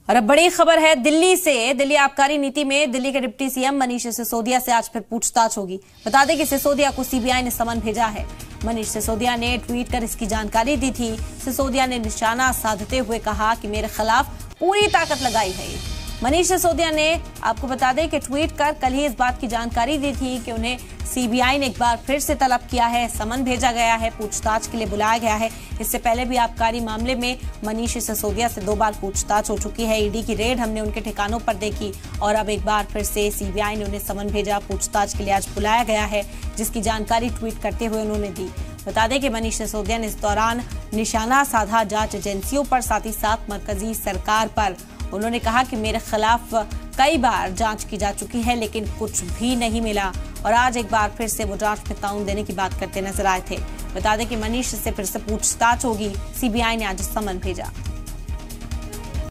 और अब बड़ी खबर है दिल्ली से। दिल्ली आबकारी नीति में दिल्ली के डिप्टी सीएम मनीष सिसोदिया से आज फिर पूछताछ होगी। बता दें कि सिसोदिया को सीबीआई ने समन भेजा है। मनीष सिसोदिया ने ट्वीट कर इसकी जानकारी दी थी। सिसोदिया ने निशाना साधते हुए कहा कि मेरे खिलाफ पूरी ताकत लगाई है। मनीष सिसोदिया ने आपको बता दें कि ट्वीट कर कल ही इस बात की जानकारी दी थी कि उन्हें सीबीआई ने एक बार फिर से तलब किया है, समन भेजा गया है, पूछताछ के लिए बुलाया गया है। इससे पहले भी आबकारी मामले में मनीष सिसोदिया से 2 बार पूछताछ हो चुकी है। ईडी की रेड हमने उनके ठिकानों पर देखी और अब एक बार फिर से सीबीआई ने उन्हें समन भेजा। पूछताछ के लिए आज बुलाया गया है, जिसकी जानकारी ट्वीट करते हुए उन्होंने दी। बता दें कि मनीष सिसोदिया ने इस दौरान निशाना साधा जांच एजेंसियों पर, साथ ही साथ मरकजी सरकार पर। उन्होंने कहा कि मेरे खिलाफ कई बार जांच की जा चुकी है लेकिन कुछ भी नहीं मिला और आज एक बार फिर से वो जांच में ताउन देने की बात करते नजर आए थे। बता दें कि मनीष से फिर से पूछताछ होगी। सीबीआई ने आज समन भेजा।